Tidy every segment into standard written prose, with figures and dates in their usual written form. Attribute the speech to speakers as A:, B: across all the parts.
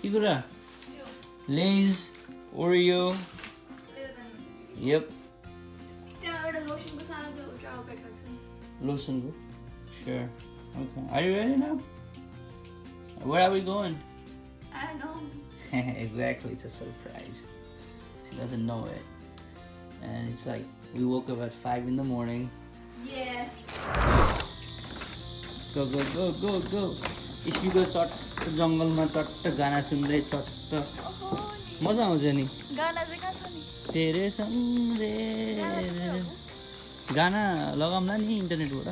A: के कुरा Lay's, Oreo. Yep. Lotion go. Sure. Okay. Are you ready now? Where are we going?
B: I don't know.
A: Exactly. It's a surprise. She doesn't know it. And it's like we woke up at 5 in the morning.
B: Yes.
A: Go, go, go, go, go. Speaker चट्ट जङ्गलमा चट्ट गाना सुन्दै चट्ट मजा आउँछ नि
B: गाना चाहिँ कहाँ छ नि
A: तेरे सम्झे गाना लगाउँला नि इन्टरनेटबाट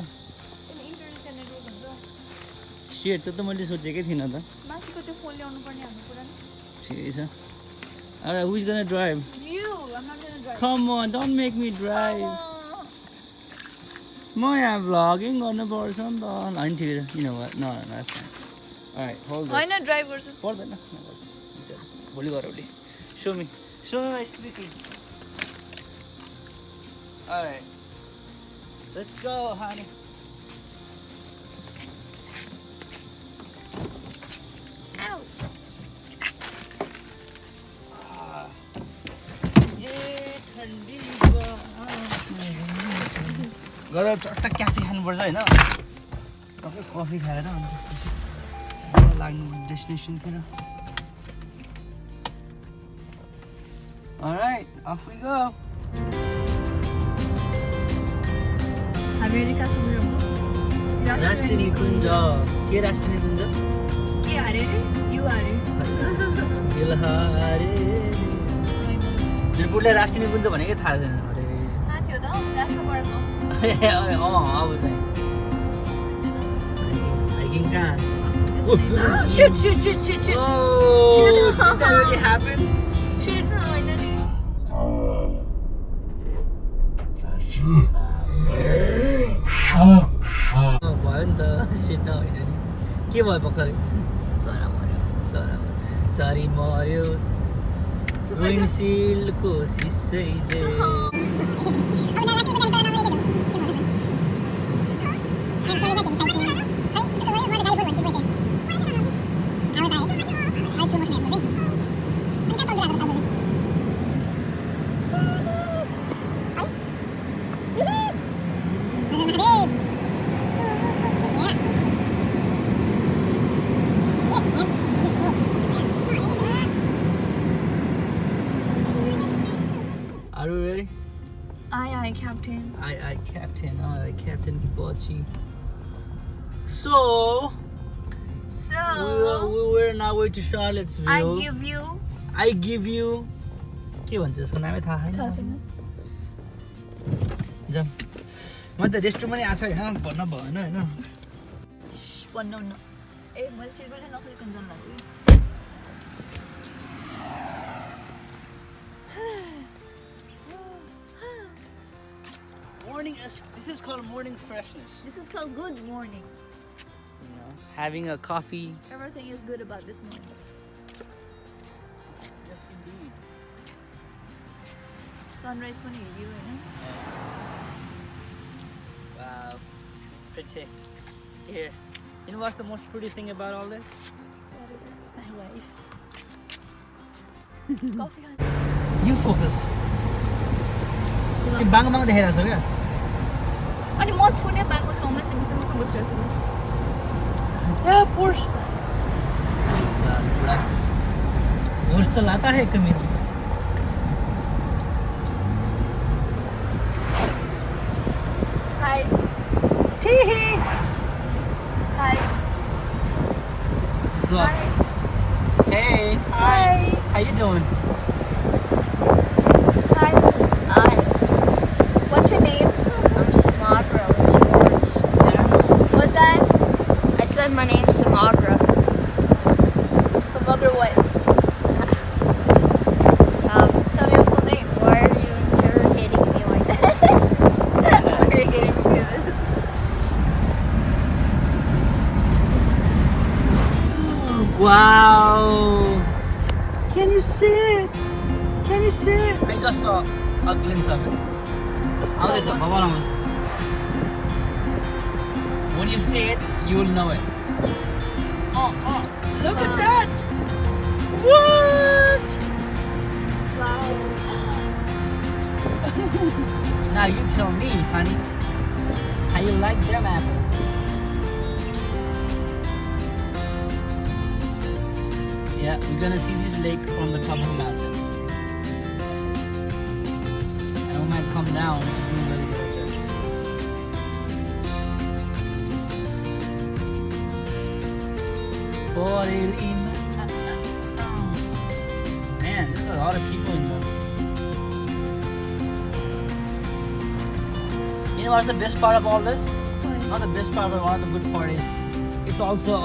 A: सेट त मैले सोचेकै थिइनँ त
B: मासिको त्यो फोन ल्याउनु पर्ने हाम्रो कुरा नि
A: ठिकै छ Alright, who's gonna drive?
B: You, I'm not gonna drive.
A: Come on, don't make me drive. म यहाँ vlogging गर्नुपर्छ नि त होइन ठिकै छ you know what? No, that's fine. Alright, hold this.
B: होइन ड्राइभ गर्छु
A: पर्दैन भोलि गर भोलि show me my speaking. Alright, let's go honey.
B: Ow.
A: ठन्डी गएर चट्ट क्याफे खानुपर्छ होइन टक्कै कफी खाएर अनि त्यसपछि लाग्नु डेस्टिनेसनतिर Alright, off we go.
B: हामीहरू कहाँ सुन्नु
A: राष्ट्रिय निकुञ्ज के राष्ट्रिय निकुञ्ज
B: के हारे रे यु हारे
A: बिरपुरले राष्ट्रिय निकुञ्ज भनेकै थाहा छैन अरे
B: थाहा थियो त राष्ट्र पार्कमा
A: अब चाहिँ हाइकिङ कहाँ
B: Shoot.
A: Oh, did that really happen?
B: Shoot होइन नि
A: भयो नि त सिट होइन नि के भयो भर्खरै
B: चरा मर्यो
A: चरी मर्यो विन्डसिल्डको सिसैले Are you ready?
B: Aye, Captain.
A: Aye, Captain. Alright, Captain Kibochi. So we're on our way to Charlottesville.
B: I give you
A: के भन्छ यसको नामै थाहा
B: थाहा
A: छैन
B: छैन
A: जाम म त रेस्टुरेन्टमा नि आएको होइन भन्न भएन होइन
B: भन्नु न ए मैले सिलगढीले नखोलिकन जान लाग्यो
A: Morning, this is called morning freshness.
B: This is called good morning.
A: You know, having a coffee.
B: Everything is good about this morning.
A: Yes, indeed.
B: Sunrise पनि हेऱ्यो हैन
A: Wow, this is pretty. Here, you know what's the most pretty thing about all this?
B: What is it?
A: My wife.
B: Coffee
A: You focus. के बाङ देखेर छ क्या
B: अनि म छुने बाको ठाउँमा त बिचमा बसिरहेको छु
A: Yeah, Porsche. Porsche चलाता है कमीना
B: Hi.
A: Tee-hee.
B: Hi.
A: So,
B: Hi.
A: hey, hi. How you doing?
B: Hi. What's your name?
C: I'm Samagra. What's yours?
B: What's that?
C: I said my name's Samagra.
B: Samagra what?
C: Tell me your full name. Why are you interrogating me like this?
B: Why are you getting me this?
A: Wow. Can you see it? Can you see it? I just saw a glimpse of it. When you see it, you will know it. Oh, look at that! What?
C: Wow.
A: Now you tell me, honey, how you like them apples? Yeah, we're gonna see this lake from the top of the mountain. And we might come down to do a little bit of this. Man, there's a lot of people in there. You know what's the best part of all this? Not the best part, but one of the good part is it's also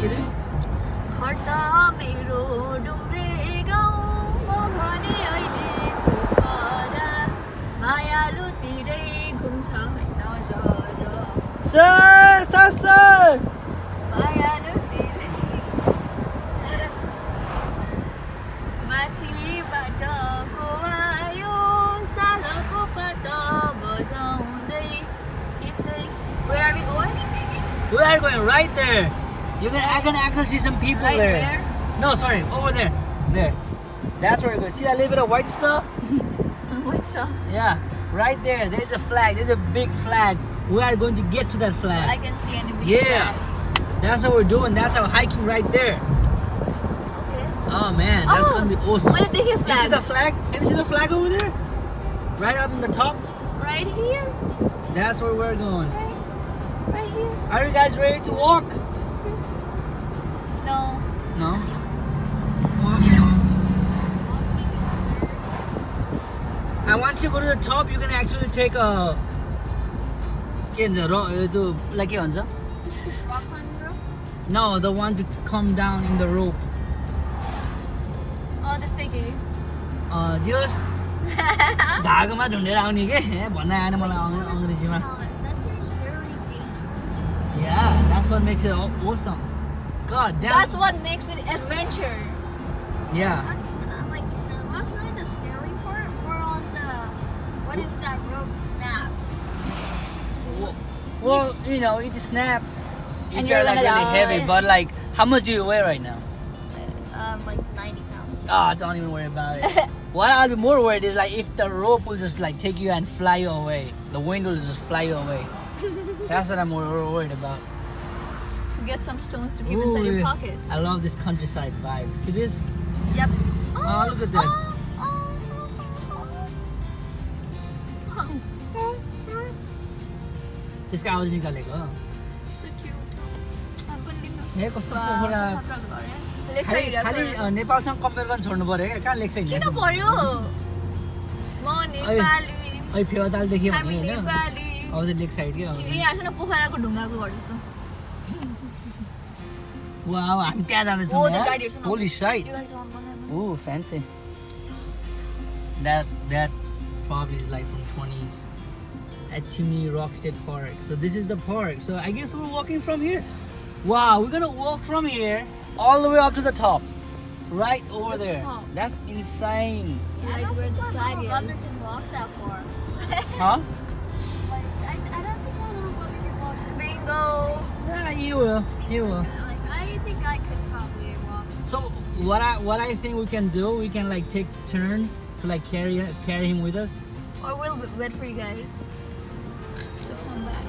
A: get it?
B: घट्दा मेरो डुम्रे गाउँ म भने अहिले पोखरा मायालुतिरै घुम्छ नजर
A: Sir!
B: मायालुतिरै माथिबाट को आयो सालको पाता बजाउँदै यतै Where are we going?
A: We are going right there. I'm gonna actually see some people
B: Right
A: there.
B: where?
A: No, sorry, over there. There. That's where we're going. See that little bit of white stuff?
B: What's up?
A: Yeah, right there. There's a flag. There's a big flag. We are going to get to that
B: I
A: flag.
B: can see any big
A: Yeah.
B: flag.
A: That's what we're doing. That's our hiking right there.
B: Okay.
A: Oh man, that's
B: Oh,
A: gonna be awesome.
B: where did he
A: You see
B: flag?
A: the flag? Can you see the flag over there? Right up in the top?
B: Right here.
A: That's where we're going.
B: Right here.
A: Are you guys ready to walk?
B: No.
A: No? And once you go to the top, you can actually take a... Like
C: Rock climbing rope?
A: No, the one to come down in the rope.
B: Oh, the sticky.
A: Just धागोमा झुन्डेर आउने के भन्न आएन मलाई अङ्ग्रेजीमा.
C: That seems very dangerous.
A: Yeah, that's what makes it awesome. God damn.
B: That's what makes it adventure.
A: Yeah.
C: I'm like less on the scary part, more on the what if that rope snaps?
A: Well, you know, it snaps.
B: And
A: If
B: you're
A: like
B: gonna
A: really
B: die.
A: heavy, but like, how much do you weigh right now?
C: Like 90 pounds.
A: Ah, don't even worry about it. What I'll be more worried is like if the rope will just like take you and fly you away. The wind will just fly you away. That's what I'm more worried about.
B: Get some stones to keep inside your
A: Ooh,
B: pocket.
A: I love this countryside vibe. See this?
B: Yep.
A: Oh, look at that. त्यसको आवाज निकालेको हो.
B: So cute. I'm gonna leave now.
A: हे कस्तो पोखरा. खालि नेपालसँग compare गर्न छोड्नु पर्यो क्या कहाँ लेख्छ
B: किन
A: हिँड्नु
B: पर्यो? म नेपाली.
A: अहिले फेवाताल देख्यो
B: हामी
A: भने होइन
B: नेपाली.
A: अब चाहिँ लेक साइड क्या
B: यहाँ छ न पोखराको ढुङ्गाको घर जस्तो.
A: वाउ हामी त्यहाँ जाँदैछौँ
B: Oh, the guide here.
A: Holi site
B: You guys want one?
A: Ooh, fancy. That probably is like from 20s at Chimney Rock State Park. So this is the park. So I guess we're walking from here. Wow, we're gonna walk from here all the way up to the top, right over there.
C: top.
A: That's insane.
C: Yeah, I
B: Right
C: don't
B: where
C: think
B: the
C: my
B: flag
C: little
B: is.
C: brother can walk that far.
A: Huh?
C: Like, I don't think my little brother can walk that
B: Bingo.
A: Yeah, you will. You will.
C: far. Like, I think I could probably walk.
A: So what I think we can do, we can like take turns to like carry him with us.
B: Or we'll wait for you guys to come back.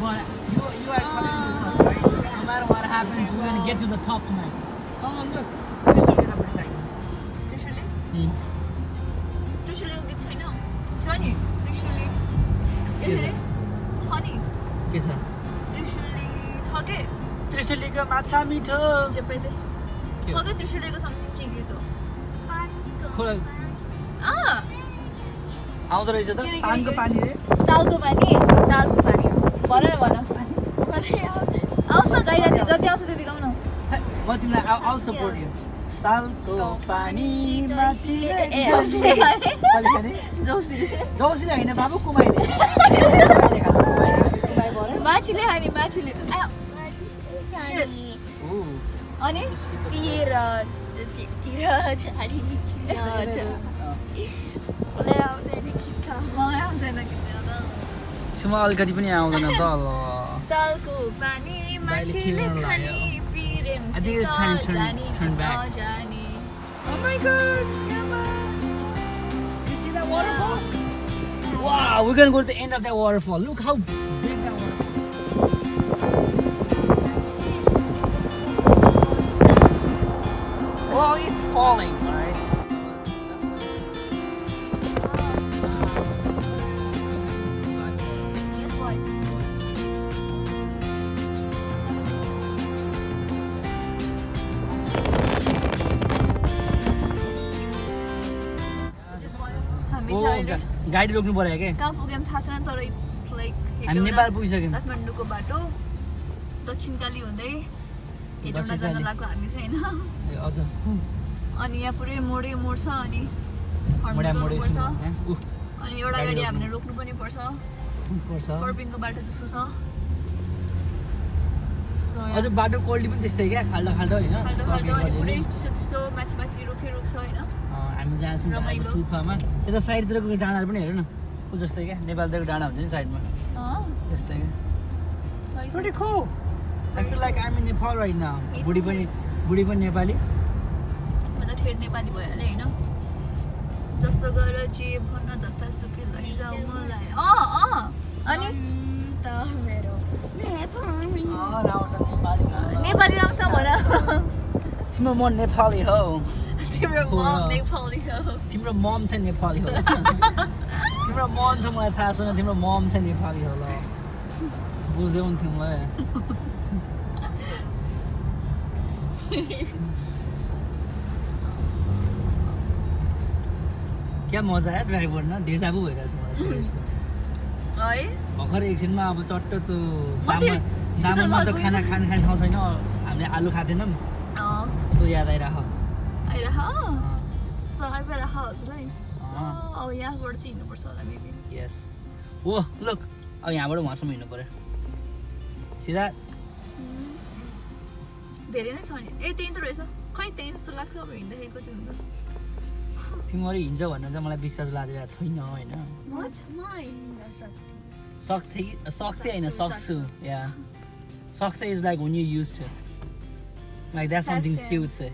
A: But you are coming with us, right? No matter what happens, we're gonna get to the top tonight. Oh look, this will get up beside.
B: Trishuli?
A: Hmm.
B: त्रिशुलीको गीत छैन? थियो नि, त्रिशुली.
A: के छ?
B: के अरे? छ नि.
A: के छ?
B: त्रिशुली छ के?
A: त्रिशुलीको माछा मिठो.
B: चेपाइदे.
A: के?
B: छ के त्रिशुलीको something के गीत हो?
A: खोला
B: अँ,
A: आउँदो रहेछ त
B: के
A: पानको पानी रे.
B: तालको पानी हो. भन न भन. आउँछ गइरहेको थियो. जति आउँछ त्यति गाउँ न.
A: म तिमीलाई I'll support you. तालको पानी
B: जोसीले
A: मासिले
B: ए जोसीले खाने
A: कहिले खाने
B: जोसीले
A: जौसीले होइन बाबु कुमाइले कुमाइले खानु कुमाइ पऱ्यो
B: माछीले खाने माछीले
A: ऊ
B: अनि
C: तिर झाडी मलाई आउँदैन गीत गाउन।
B: मलाई आउँदैन गीत गाउन।
A: छुमा अलिकति पनि आउँदैन त ल
B: तालको पानी माछीले खाने
A: I think it's time to turn back.
B: नजाने
A: Oh my god! Come on! You see that waterfall? Wow, we're gonna go to the end of that waterfall. Look how big that waterfall is. Well, it's falling, alright?
C: Guess what?
B: हामी
A: Oh,
B: चाहिँ अहिले
A: गाडी रोक्नु पर्यो क्या
B: कहाँ पुग्यौँ थाहा छैन तर इट्स लाइक
A: हामी नेपाल पुगिसक्यौँ
B: काठमाडौँको बाटो दक्षिणकाली हुँदै हेटौँडा जान
A: दक्षिणकाली।
B: लाग्यो हामी चाहिँ होइन
A: ए, अझ
B: अनि यहाँ पुरै मोडै मोड छ अनि हर्न
A: मोडा मोडै
B: बजाउनुपर्छ।
A: ऊ
B: अनि एउटा
A: गाडी
B: गाडी
A: रोक्नु।
B: हामीले रोक्नु पनि पर्छ
A: पर्छ
B: पर्पिङको बाटो जस्तो छ So,
A: अझ
B: यहाँ
A: बाटो क्वालिटी पनि त्यस्तै क्या खाल्डो खाल्डो होइन
B: खाल्डो खाल्डो अनि
A: पर्पिङ
B: पुरै
A: क्वालिटी।
B: चिसो चिसो माथि माथि रुखै रुख छ होइन
A: हामी जान्छौँ
B: रमाइलो।
A: टुप्पामा यता साइडतिरको डाँडाहरू पनि हेर न ऊ जस्तै क्या नेपालतिरको डाँडा हुन्छ नि साइडमा
B: अँ,
A: त्यस्तै क्या
B: सही छ।
A: Pretty cool. I feel like I'm in Nepal right now.
B: Me
A: बुढी पनि नेपाली
B: म त ठेट नेपाली भइहालेँ होइन जस्तो गर जे भन्न जता सुकै लैजाऊ मलाई अनि
C: त मेरो नेपाली
A: राम्रोसँग नेपाली
B: नेपाली राम्रोसँग भन
A: तिम्रो म नेपाली हो
B: तिम्रो
A: हो
B: मम
A: र।
B: नेपाली हो
A: तिम्रो मम चाहिँ नेपाली हो तिम्रो मन त मलाई थाहा छैन तिम्रो मम चाहिँ नेपाली हो ल बुझ्यौ नि तिमीलाई क्या मजा आयो ड्राइभ गर्न डेजाबु भइरहेछ मलाई सिरियसली
B: है
A: भर्खर एकछिनमा अब चट्ट त्यो
B: म त्यो
A: दाममा त
B: शीतल
A: खाना खाने ठाउँ छैन हामीले आलु खाँदैनौँ
B: अँ
A: त्यो याद आइरह
B: आइरह आइरह हजुरलाई अब यहाँबाट चाहिँ हिँड्नुपर्छ होला मेबी
A: यस ओ लुक अब यहाँबाट उहाँसम्म हिँड्नु पऱ्यो सिधा
B: धेरै नै छ नि ए त्यही त रहेछ खै त्यही जस्तो लाग्छ अब हिँड्दाखेरि कति हुन्छ
A: तिमीहरू हिँड्छ भनेर चाहिँ मलाई विश्वास लागेको छैन होइन
C: What? Mine. That's a
A: सक्थेँ होइन सक्छु या सक्थेँ is like when you used to like that's something
B: That's
A: she would say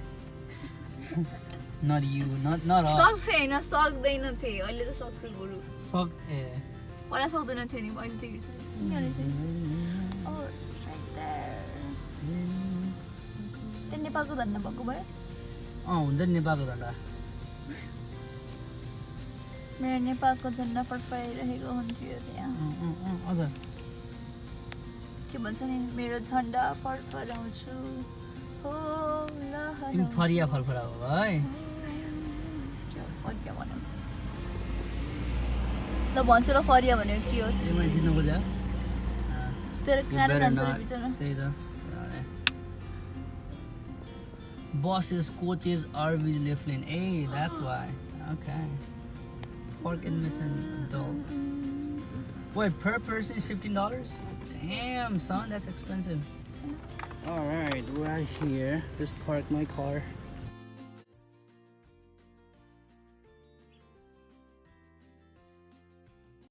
A: not you not us
B: सक्छ होइन सक्दैन थिएँ अहिले त सक्छु बरु
A: सक ए
B: पहिला सक्दैन थियो नि अहिले त हिँड्छु Oh, it's right there. त्यो नेपालको झन्डा भएको भयो
A: हुन्छ नि नेपालको झन्डा
B: मेरो नेपालको झन्डा फडफडाइरहेको हुन्थ्यो त्यहाँ
A: अझ
B: के भन्छ नि मेरो झन्डा फडफडाउँछु हो
A: तिमी फरिया फरफरा हो है
B: फरिया भन्यो ल भन्छु र फरिया भनेको के हो
A: तिमीले जित्नु खोज्यो
B: तेरो कहाँ जान्छ रे बिचरा
A: त्यही त Buses, coaches, RVs, lift lane. Hey, that's why. Okay. Park admission adult. Wait, per person is $15? Damn, son, that's expensive. All right, we're here. Just park my car.